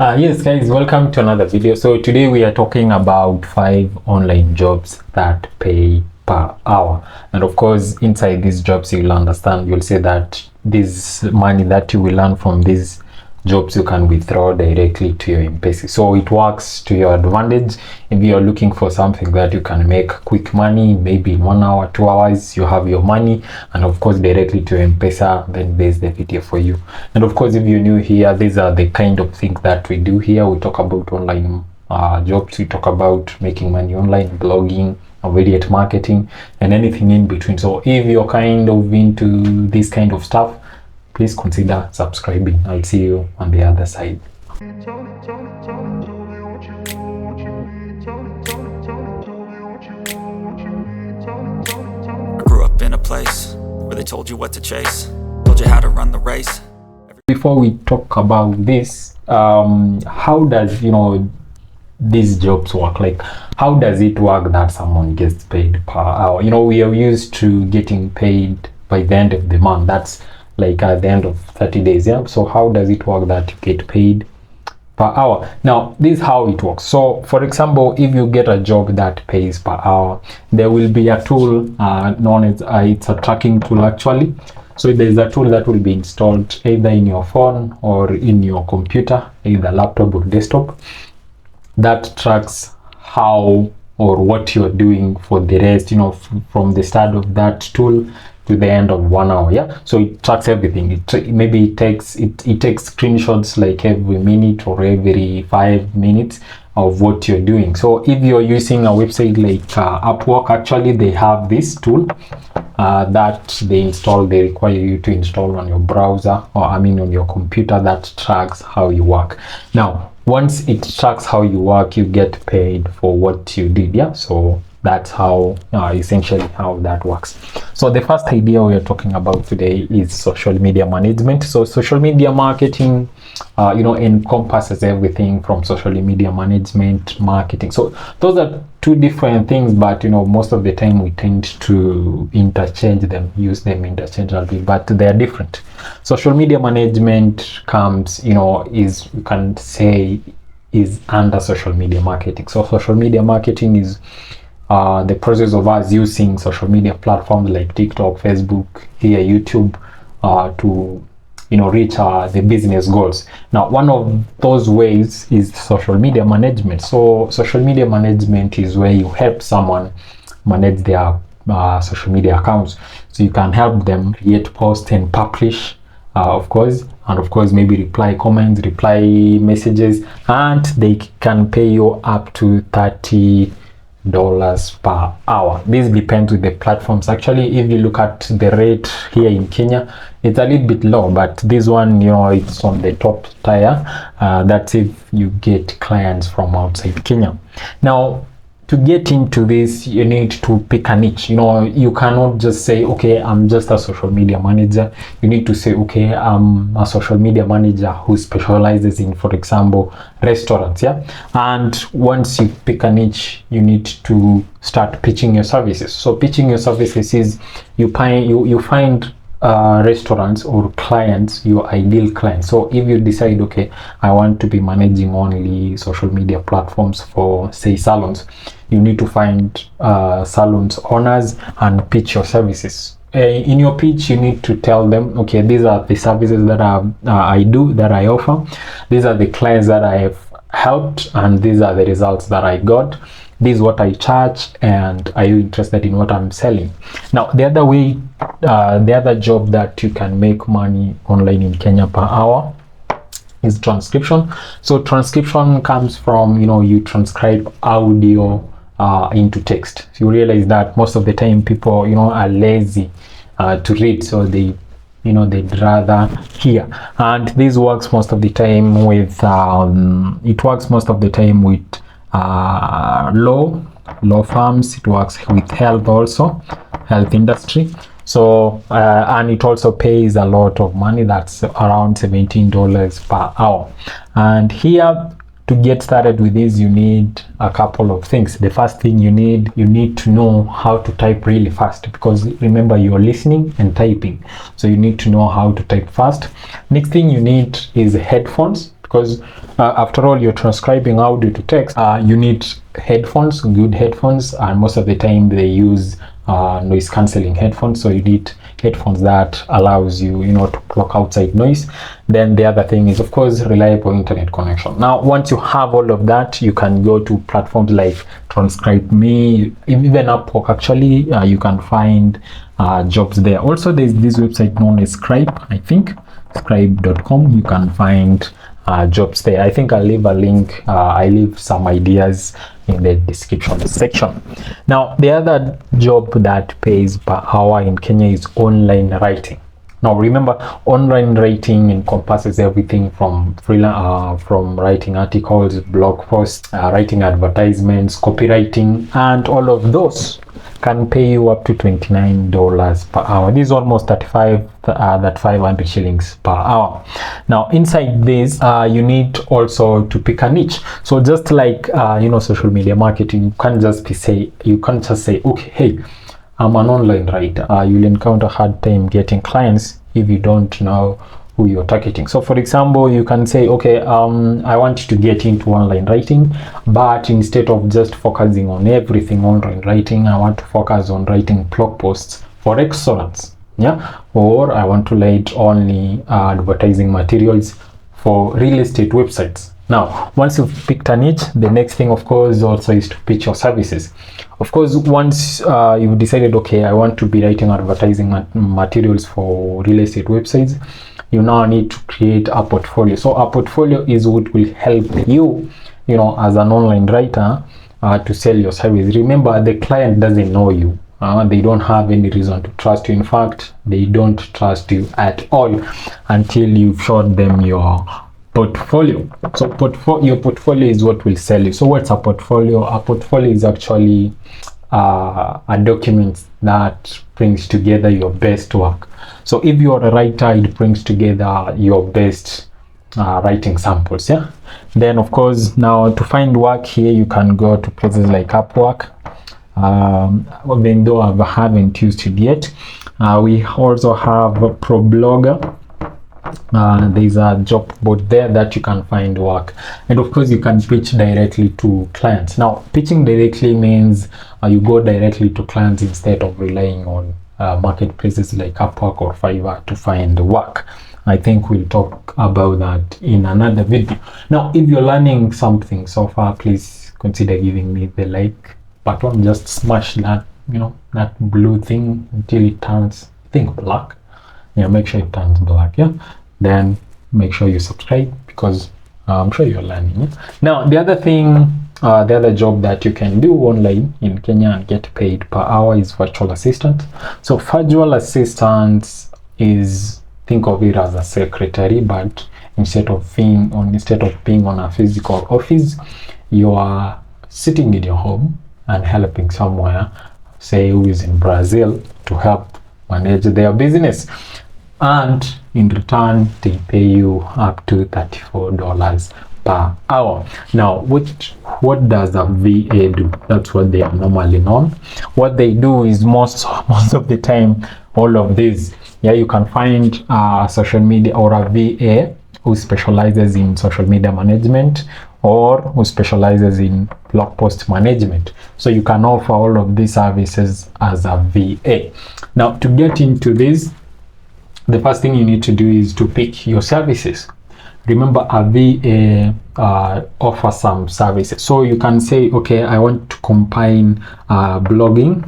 Yes guys, welcome to another video. So today we are talking about 5 online jobs that pay per hour, and of course inside these jobs you'll say that this money that you will earn from these jobs you can withdraw directly to your M-Pesa. So it works to your advantage. If you are looking for something that you can make quick money, maybe in 1 hour, 2 hours, you have your money, and of course directly to M-Pesa, then there's the video for you. And of course, if you're new here, these are the kind of things that we do here. We talk about online jobs, we talk about making money online, blogging, affiliate marketing, and anything in between. So if you're kind of into this kind of stuff, please consider subscribing. I'll see you on the other side. I grew up in a place where they told you what to chase, told you how to run the race. Before we talk about this, how does these jobs work? Like, how does it work that someone gets paid per hour? We are used to getting paid by the end of the month. That's like at the end of 30 days. Yeah, so how does it work that you get paid per hour? Now this is how it works. So for example, if you get a job that pays per hour, there will be a tool known as it's a tracking tool actually. So there's a tool that will be installed either in your phone or in your computer, either laptop or desktop, that tracks how or what you're doing for the rest, from the start of that tool to the end of 1 hour. Yeah, so it tracks everything. It takes screenshots like every minute or every 5 minutes of what you're doing. So if you're using a website like Upwork, actually they have this tool that they require you to install on your browser, or on your computer, that tracks how you work. Now once it tracks how you work, you get paid for what you did. Yeah, so that's how essentially how that works. So the first idea we are talking about today is social media management. So social media marketing encompasses everything from social media management, marketing. So those are two different things, but most of the time we tend to use them interchangeably, but they are different. Social media management comes, is, you can say, is under social media marketing. So social media marketing is the process of us using social media platforms like TikTok, Facebook, here YouTube, to reach the business goals. Now one of those ways is social media management. So social media management is where you help someone manage their social media accounts. So you can help them create, post and publish, of course maybe reply comments, reply messages, and they can pay you up to $30 per hour. This depends with the platforms. Actually, if you look at the rate here in Kenya, it's a little bit low, but this one, it's on the top tier. That's if you get clients from outside Kenya. Now to get into this, you need to pick a niche. You cannot just say, okay, I'm just a social media manager. You need to say, okay, I'm a social media manager who specializes in, for example, restaurants. Yeah, and once you pick a niche, you need to start pitching your services. So pitching your services is you find restaurants or clients, your ideal clients. So if you decide, okay, I want to be managing only social media platforms for, say, salons, you need to find salons owners and pitch your services. In your pitch, you need to tell them, okay, these are the services that I offer, these are the clients that I have helped, and these are the results that I got. This is what I charge, and are you interested in what I'm selling? Now the other job that you can make money online in Kenya per hour is transcription. So transcription comes from, you transcribe audio into text. So you realize that most of the time people are lazy to read, so they'd rather hear, and this works most of the time with law firms. It works with health also, health industry. So and it also pays a lot of money. That's around $17 per hour. And here, to get started with this, you need a couple of things. The first thing you need to know how to type really fast, because remember, you're listening and typing, so you need to know how to type fast. Next thing you need is headphones, because after all, you're transcribing audio to text. You need headphones, good headphones, and most of the time they use noise cancelling headphones, so you need headphones that allows you, you know, to block outside noise. Then the other thing is, of course, reliable internet connection. Now once you have all of that, you can go to platforms like TranscribeMe, even Upwork. Actually, you can find jobs there. Also, there's this website known as Scribe, I think scribe.com. You can find jobs there. I think I'll leave a link. I leave some ideas in the description section. Now the other job that pays per hour in Kenya is online writing. Now remember, online writing encompasses everything from from writing articles, blog posts, writing advertisements, copywriting, and all of those can pay you up to $29 per hour. This is almost 500 shillings per hour. Now inside this, you need also to pick a niche. So just like you know, social media marketing, you can't just say, okay, hey, I'm an online writer. You'll encounter a hard time getting clients if you don't know who you're targeting. So for example, you can say, okay, I want to get into online writing, but instead of just focusing on everything online writing, I want to focus on writing blog posts for restaurants, yeah, or I want to write only advertising materials for real estate websites. Now once you've picked a niche, the next thing of course also is to pitch your services. Of course, once you've decided, okay, I want to be writing advertising materials for real estate websites, you now need to create a portfolio. So a portfolio is what will help you, you know, as an online writer, to sell your service. Remember, the client doesn't know you. They don't have any reason to trust you. In fact, they don't trust you at all until you've showed them your portfolio. So your portfolio is what will sell you. So what's a portfolio? A portfolio is actually a document that brings together your best work. So if you're a writer, it brings together your best writing samples, yeah. Then of course, now to find work here, you can go to places like Upwork. Even though I haven't used it yet, we also have ProBlogger. There's a job board there that you can find work, and of course you can pitch directly to clients. Now pitching directly means you go directly to clients instead of relying on marketplaces like Upwork or Fiverr to find work. I think we'll talk about that in another video. Now if you're learning something so far, please consider giving me the like button. Just smash that, you know, that blue thing until it turns, I think, black. Yeah, make sure it turns black. Yeah, then make sure you subscribe, because I'm sure you're learning. Yeah? Now the other thing, the other job that you can do online in Kenya and get paid per hour is virtual assistant. So virtual assistant is, think of it as a secretary, but instead of being on a physical office, you are sitting in your home and helping somewhere, say who is in Brazil, to help manage their business, and in return they pay you up to $34 per hour. Now what does a VA do? That's what they are normally known. What they do is most of the time, all of this, yeah, you can find social media or a VA who specializes in social media management or who specializes in blog post management. So you can offer all of these services as a VA. Now to get into this, the first thing you need to do is to pick your services. Remember, a VA offers some services. So you can say, okay, I want to combine blogging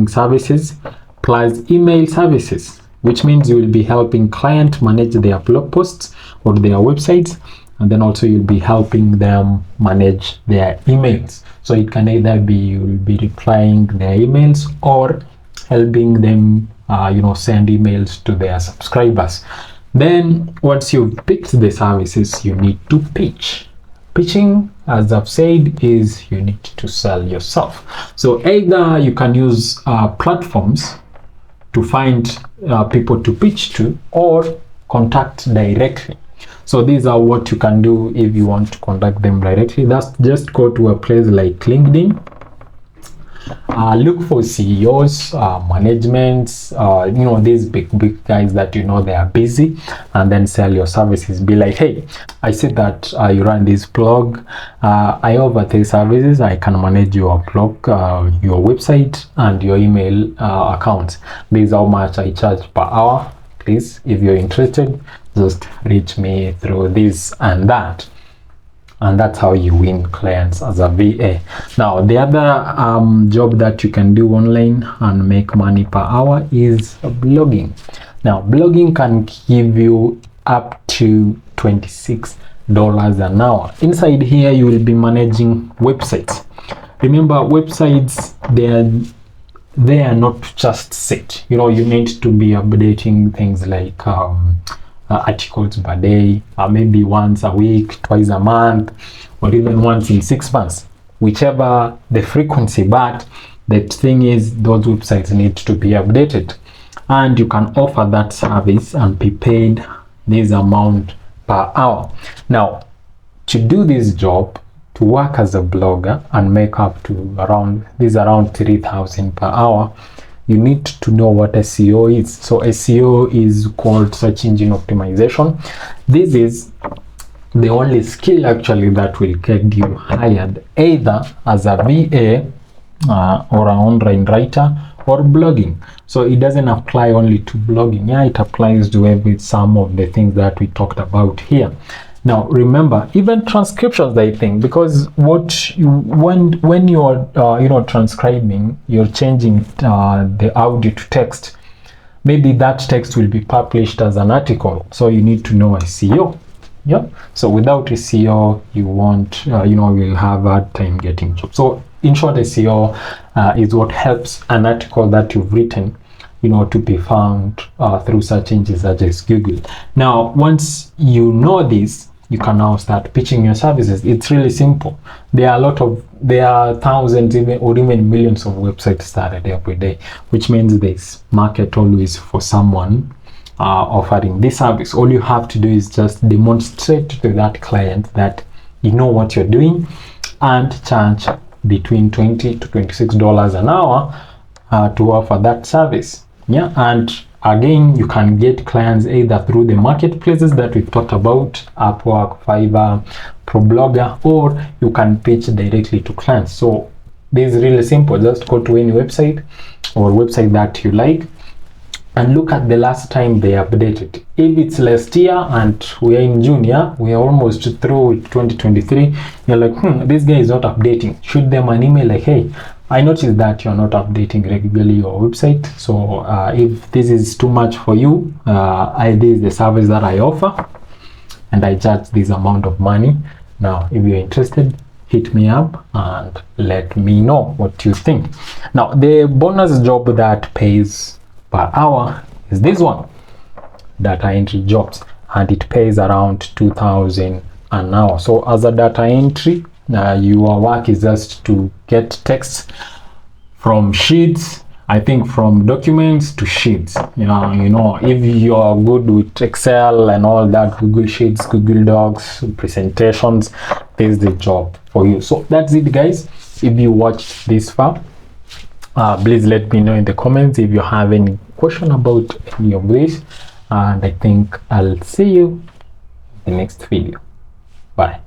services plus email services, which means you will be helping clients manage their blog posts or their websites, and then also you'll be helping them manage their emails. So it can either be you'll be replying their emails or helping them send emails to their subscribers. Then once you've picked the services, you need to pitch. Pitching, as I've said, is you need to sell yourself. So either you can use platforms to find people to pitch to, or contact directly. So these are what you can do if you want to contact them directly. That's just go to a place like LinkedIn. Look for CEOs, managements, these big guys that they are busy, and then sell your services. Be like, hey, I see that you run this blog. I offer these services. I can manage your blog, your website, and your email accounts. This is how much I charge per hour. Please, if you're interested, just reach me through this and that. And that's how you win clients as a VA. Now, the other job that you can do online and make money per hour is blogging. Now, blogging can give you up to $26 an hour. Inside here, you will be managing websites. Remember, websites, they are not just set. You need to be updating things like articles per day, maybe once a week, twice a month, or even once in 6 months, whichever the frequency. But the thing is, those websites need to be updated, and you can offer that service and be paid this amount per hour. Now, to do this job, to work as a blogger and make up to around $3,000 per hour, you need to know what SEO is. So SEO is called search engine optimization. This is the only skill actually that will get you hired, either as a VA or an online writer or blogging. So it doesn't apply only to blogging. Yeah, it applies to some of the things that we talked about here. Now remember, even transcriptions, I think, because when you're transcribing, you're changing the audio to text. Maybe that text will be published as an article, so you need to know SEO. Yeah. So without SEO, you won't, you'll have a hard time getting jobs. So in short, SEO is what helps an article that you've written, to be found through search engines such as Google. Now, once you know this, you can now start pitching your services. It's really simple. There are thousands or even millions of websites started every day, which means there's market always for someone offering this service. All you have to do is just demonstrate to that client that you know what you're doing and charge between $20 to $26 an hour to offer that service. Yeah, and again, you can get clients either through the marketplaces that we've talked about, Upwork, Fiverr, ProBlogger, or you can pitch directly to clients. So this is really simple. Just go to any website or website that you like and look at the last time they updated. If it's last year and we are in June, yeah, we are almost through 2023, you're like, this guy is not updating. Shoot them an email like, hey, I noticed that you're not updating regularly your website. So if this is too much for you, this is the service that I offer, and I charge this amount of money. Now, if you're interested, hit me up and let me know what you think. Now, the bonus job that pays per hour is this one, data entry jobs, and it pays around $2,000 an hour. So as a data entry, your work is just to get text from sheets, I think from documents to sheets. If you are good with Excel and all that, Google Sheets, Google Docs, presentations, this is the job for you. So that's it, guys. If you watched this far, please let me know in the comments if you have any question about any of this, and I think I'll see you in the next video. Bye.